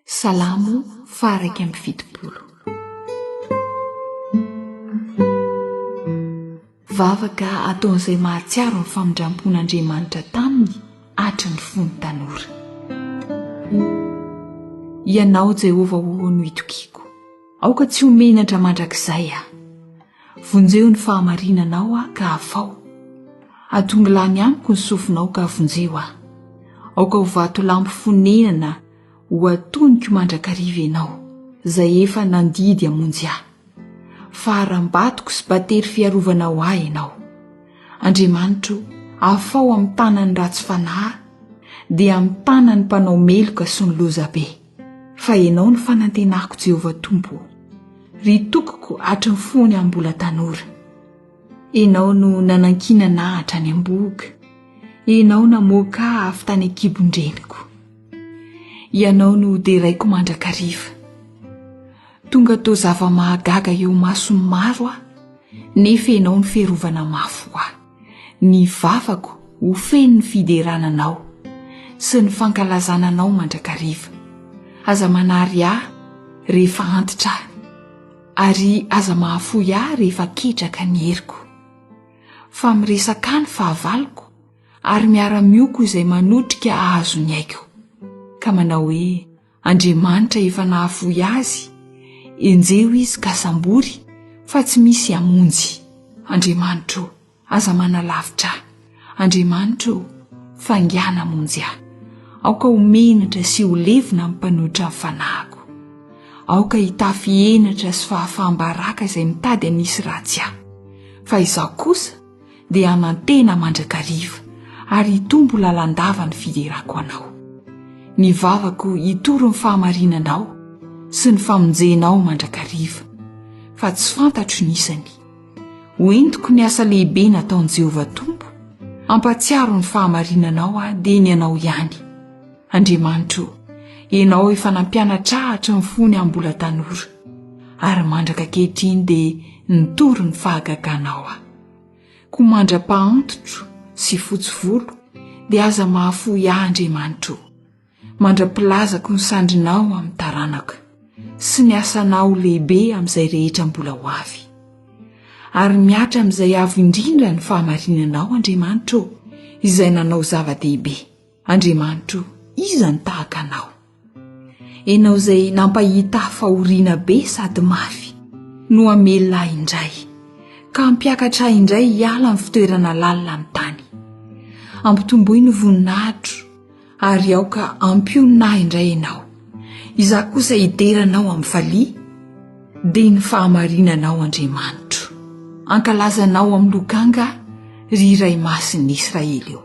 Salamo faraiky amby fitopolo. Vavaka ataon'izay mahatsiaro ny famindrampon'Andriamanitra taminy hatry ny fony tanora. Ianao Jehova ho no itokiko, aoka tsy homenatra mandrakizay aho. Vonjeo ny fahamarinanao ka afao, atongilany amiko ny sofinao ka vonjeo aho. Aoka ho vato lampo fonenana ho atoniko mandrakariva ianao, zay efa nandidy hamonjy aho. Faharambatoko sy batery fiarovana ho ahy ianao. Andriamanitro, afao amin'ny tanany ratsy fanahy, dia amin'ny tanany mpanao meloka sy ny lozabe. Fa ianao ny fanantenako Jehova Tompo, ry tokoko hatry ny fony ambola tanora. Ianao no nanankinana hatrany am-boga, ianao namoaka avy tany an-kibon-dreniko. Ianao no deraiko mandrakariva, tonga tao zava-mahagaga eo masony maro aho, nefa ianao ny fiarovana mafy ho ahy. Ny vavako ho feno ny fiderananao sy ny fankalazananao mandrakariva. Aza manary ahy rehefa antitra ahy, ary aza mahafoy ahy rehefa ketraka ny heriko. Fa miresaka ny fahavaloko, ary miara-mioko izay manotrika ahazo ny aiko. Ka manao hoe Andriamanitra efa nahafoy azy, enjeo izy ka sambory fa tsy misy hamonjy. Andriamanitro, aza manalavitra ahy. Andriamanitro, fangana hamonjy ahy. Aoka homenatra sy ho levina amin'ny mpanotra amin'ny fanahiko. Aoka hitafy enatra sy fahafahambaraka izay mitady hanisy ratsy ahy. Fa izaho kosa dia hanantena mandrakariva, ary hitombo lalandava ny fiderako anao. Ny vavako hitoro ny fahamarinanao sy ny famonjenao mandrakariva, fa tsy fantatro nisany. Hoentiko ny asa lehibe nataon'i Jehova Tompo, ampatsiaro ny fahamarinanao dia ny anao ihany. Andriamanitro, ianao efa nampianatra hatry ny fony ambola tanora, ary mandraka kehitriny dia nitoro ny fahagaganao aho. Ko mandra-pahantotro sy fotsy volo dia aza mahafoy ahy Andriamanitro. Mandra-pilazako ny sandrinao amin'ny taranaka sy ny asanao lehibe amin'izay rehetra mbola ho avy. Ary miatra amin'izay avo indrindra ny fahamarinanao Andriamanitro, izay nanao zava-dehibe. Andriamanitro, iza ny tahaka anao? Ianao izay nampahita fahoriana be sady mafy, no hamelona ahy indray, ka hampiakatra ahy indray hiala amin'ny fitoerana lalina amin'ny tany. Ampitomboy ny voninahitro, ary aoka ampionina ahy indray ianao. Izaho kosa hideranao amin'ny valia, dia ny fahamarinanao Andriamanitro. Ankalazanao amin'ny lokanga ry iray masin'ny Israely eo.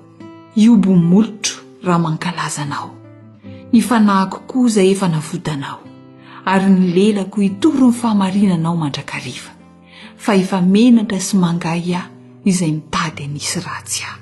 Iobo molotro raha mankalazanao. Ny fanahiko koa izay efa navotanao, ary ny lelako hitoro ny fahamarinanao mandrakariva. Fa efa menatra sy mangahy aho izay mitady hanisy ratsy ahy.